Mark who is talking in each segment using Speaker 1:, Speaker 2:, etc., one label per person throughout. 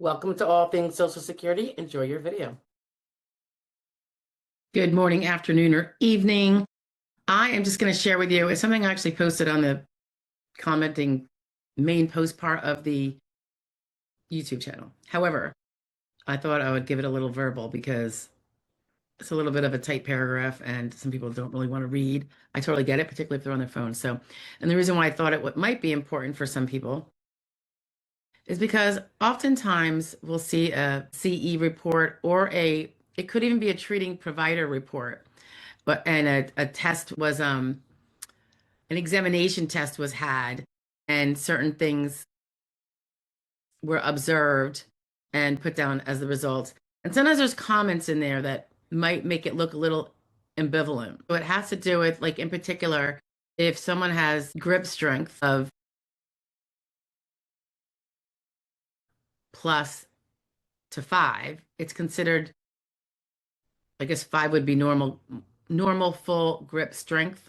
Speaker 1: Welcome to All Things Social Security. Enjoy your video.
Speaker 2: Good morning, afternoon, or evening. I am just going to share with you, it's something I actually posted on the commenting main post part of the YouTube channel. However, I thought I would give it a little verbal because it's a little bit of a tight paragraph and some people don't really want to read. I totally get it, particularly if they're on their phone. And the reason why I thought it might be important for some people is because oftentimes we'll see a CE report or it could even be a treating provider report, and a test was an examination test was had, and certain things were observed and put down as the result. And sometimes there's comments in there that might make it look a little ambivalent. So it has to do with, like, in particular, if someone has grip strength of plus to 5, it's considered, I guess 5 would be normal full grip strength.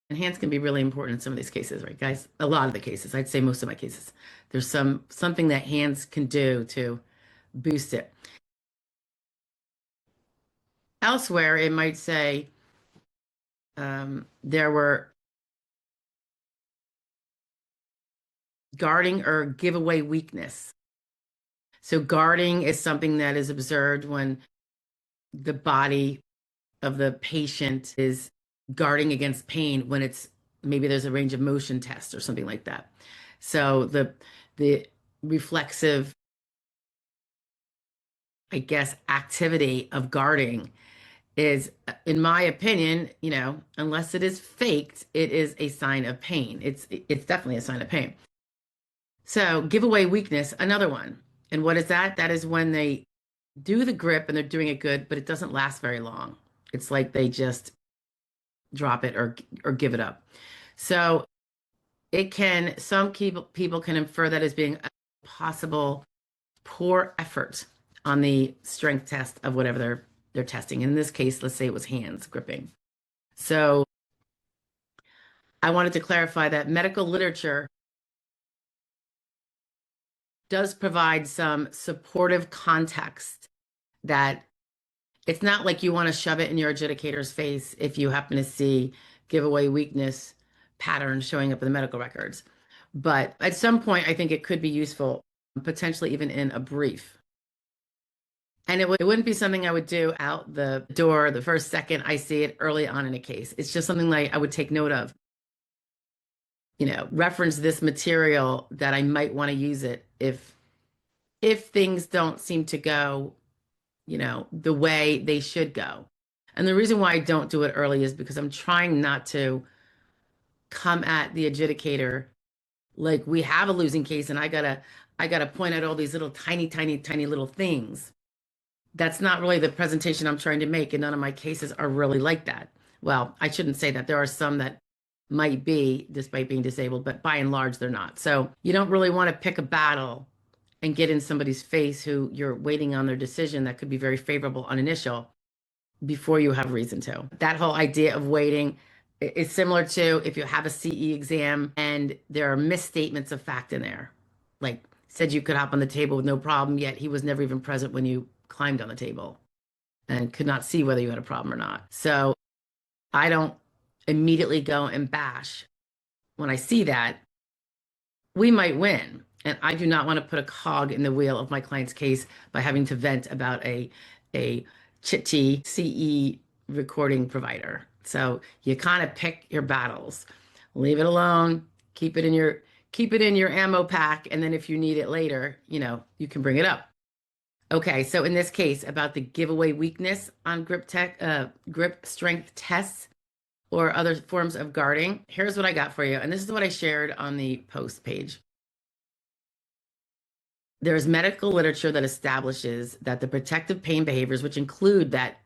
Speaker 2: And hands can be really important in some of these cases, right, guys? A lot of the cases, I'd say most of my cases, there's something that hands can do to boost it. Elsewhere, it might say there were guarding or giveaway weakness. So guarding is something that is observed when the body of the patient is guarding against pain, when it's maybe there's a range of motion test or something like that. So the reflexive, I guess, activity of guarding is, in my opinion, unless it is faked, it is a sign of pain. It's definitely a sign of pain. So giveaway weakness, another one. And what is that? That is when they do the grip and they're doing it good, but it doesn't last very long. It's like they just drop it or give it up. So some people can infer that as being a possible poor effort on the strength test of whatever they're testing. In this case, let's say it was hands gripping. So I wanted to clarify that medical literature does provide some supportive context, that it's not like you want to shove it in your adjudicator's face if you happen to see giveaway weakness patterns showing up in the medical records. But at some point, I think it could be useful, potentially even in a brief. And it wouldn't be something I would do out the door the first second I see it early on in a case. It's just something like I would take note of, reference this material that I might want to use it if things don't seem to go, the way they should go. And the reason why I don't do it early is because I'm trying not to come at the adjudicator like we have a losing case and I gotta point out all these little tiny little things. That's not really the presentation I'm trying to make, and none of my cases are really like that. Well, I shouldn't say that. There are some that might be, despite being disabled, but by and large, they're not. So you don't really want to pick a battle and get in somebody's face who you're waiting on their decision that could be very favorable on initial before you have reason to. That whole idea of waiting is similar to if you have a CE exam and there are misstatements of fact in there. Like, said you could hop on the table with no problem, yet he was never even present when you climbed on the table and could not see whether you had a problem or not. So I don't immediately go and bash when I see that. We might win, and I do not want to put a cog in the wheel of my client's case by having to vent about a chitty CE recording provider. So you kind of pick your battles. Leave it alone. Keep it in your ammo pack, and then if you need it later, you can bring it up. Okay, so in this case, about the giveaway weakness on grip strength tests or other forms of guarding, here's what I got for you. And this is what I shared on the post page. There's medical literature that establishes that the protective pain behaviors, which include that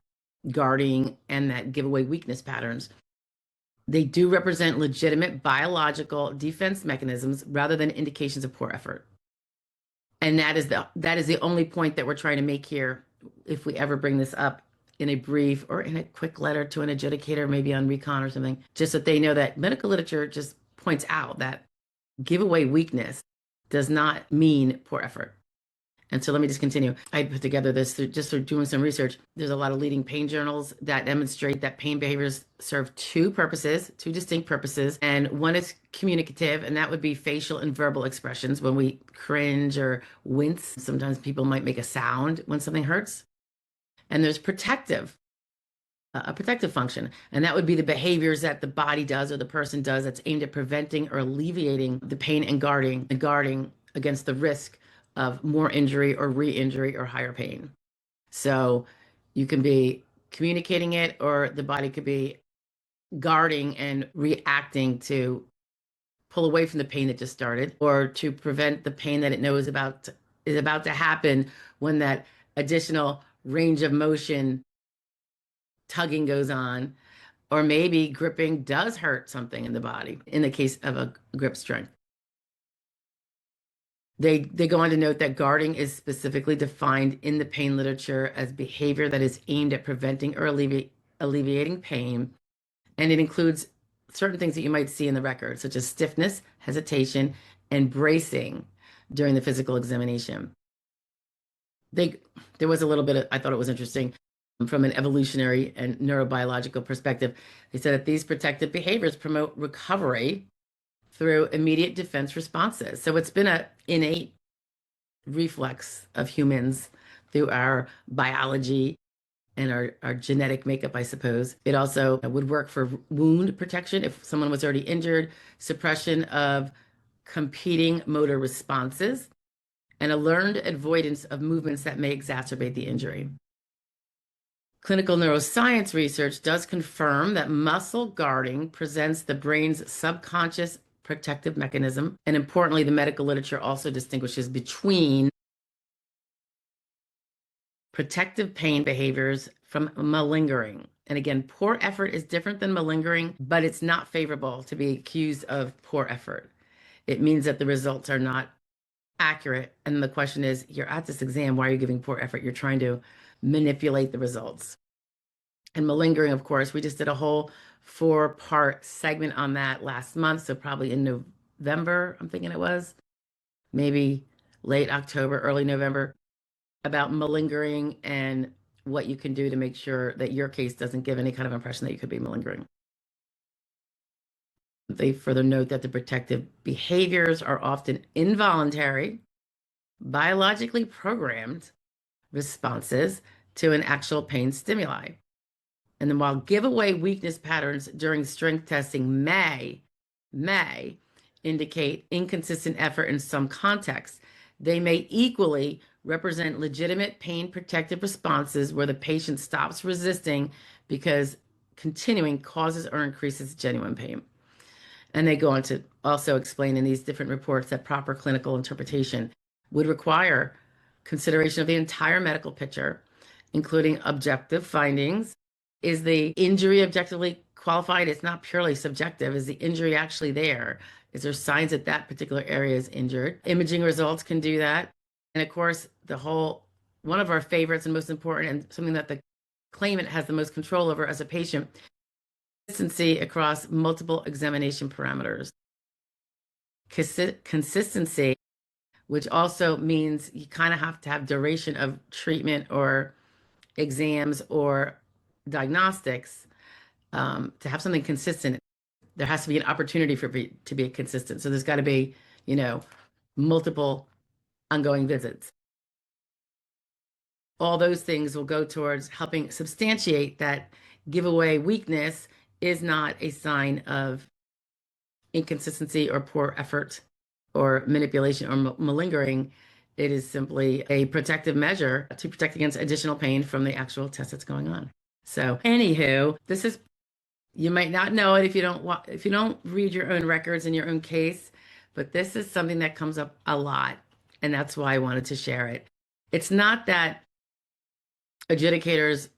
Speaker 2: guarding and that giveaway weakness patterns, they do represent legitimate biological defense mechanisms rather than indications of poor effort. And that is the only point that we're trying to make here. If we ever bring this up in a brief or in a quick letter to an adjudicator, maybe on recon or something, just that they know that medical literature just points out that giveaway weakness does not mean poor effort. And so let me just continue. I put together this just through doing some research. There's a lot of leading pain journals that demonstrate that pain behaviors serve two purposes, two distinct purposes. And one is communicative, and that would be facial and verbal expressions. When we cringe or wince, sometimes people might make a sound when something hurts. And there's protective, a protective function. And that would be the behaviors that the body does or the person does that's aimed at preventing or alleviating the pain and guarding against the risk of more injury or re-injury or higher pain. So you can be communicating it, or the body could be guarding and reacting to pull away from the pain that just started, or to prevent the pain that it knows is about to happen when that additional range of motion tugging goes on, or maybe gripping does hurt something in the body in the case of a grip strength. They go on to note that guarding is specifically defined in the pain literature as behavior that is aimed at preventing or alleviating pain, and it includes certain things that you might see in the record, such as stiffness, hesitation, and bracing during the physical examination. There was a little bit of, I thought it was interesting, from an evolutionary and neurobiological perspective. They said that these protective behaviors promote recovery through immediate defense responses. So it's been an innate reflex of humans through our biology and our genetic makeup, I suppose. It also would work for wound protection if someone was already injured, suppression of competing motor responses, and a learned avoidance of movements that may exacerbate the injury. Clinical neuroscience research does confirm that muscle guarding presents the brain's subconscious protective mechanism. And importantly, the medical literature also distinguishes between protective pain behaviors from malingering. And again, poor effort is different than malingering, but it's not favorable to be accused of poor effort. It means that the results are not accurate. And the question is, you're at this exam, why are you giving poor effort? You're trying to manipulate the results. And malingering, of course, we just did a whole 4-part segment on that last month. So probably in November, I'm thinking it was, maybe late October, early November, about malingering and what you can do to make sure that your case doesn't give any kind of impression that you could be malingering. They further note that the protective behaviors are often involuntary, biologically programmed responses to an actual pain stimuli. And then while giveaway weakness patterns during strength testing may indicate inconsistent effort in some contexts, they may equally represent legitimate pain protective responses where the patient stops resisting because continuing causes or increases genuine pain. And they go on to also explain in these different reports that proper clinical interpretation would require consideration of the entire medical picture, including objective findings. Is the injury objectively qualified? It's not purely subjective. Is the injury actually there? Is there signs that that particular area is injured? Imaging results can do that. And of course, one of our favorites and most important, and something that the claimant has the most control over as a patient, consistency across multiple examination parameters. Consistency, which also means you kind of have to have duration of treatment or exams or diagnostics to have something consistent. There has to be an opportunity for it to be consistent. So there's got to be, multiple ongoing visits. All those things will go towards helping substantiate that giveaway weakness is not a sign of inconsistency or poor effort or manipulation or malingering. It is simply a protective measure to protect against additional pain from the actual test that's going on. So anywho, you might not know it if you don't read your own records in your own case, but this is something that comes up a lot, and that's why I wanted to share it. It's not that adjudicators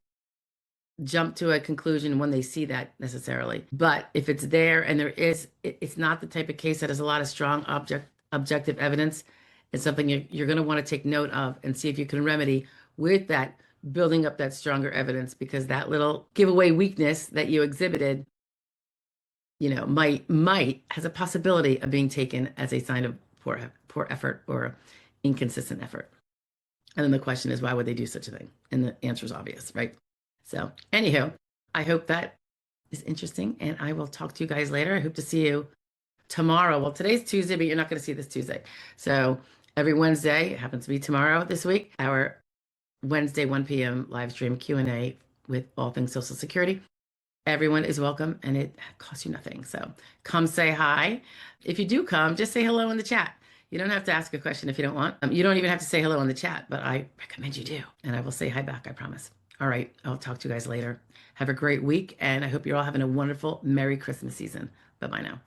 Speaker 2: jump to a conclusion when they see that necessarily, but if it's there and it's not the type of case that has a lot of strong objective evidence. It's something you're going to want to take note of and see if you can remedy with that, building up that stronger evidence, because that little giveaway weakness that you exhibited, might has a possibility of being taken as a sign of poor effort or inconsistent effort. And then the question is, why would they do such a thing? And the answer is obvious, right? So, anywho, I hope that is interesting, and I will talk to you guys later. I hope to see you tomorrow. Well, today's Tuesday, but you're not going to see this Tuesday. So, every Wednesday, it happens to be tomorrow this week, our Wednesday 1 p.m. live stream Q&A with all things Social Security. Everyone is welcome, and it costs you nothing. So come say hi. If you do come, just say hello in the chat. You don't have to ask a question if you don't want. You don't even have to say hello in the chat, but I recommend you do. And I will say hi back, I promise. All right, I'll talk to you guys later. Have a great week, and I hope you're all having a wonderful Merry Christmas season. Bye-bye now.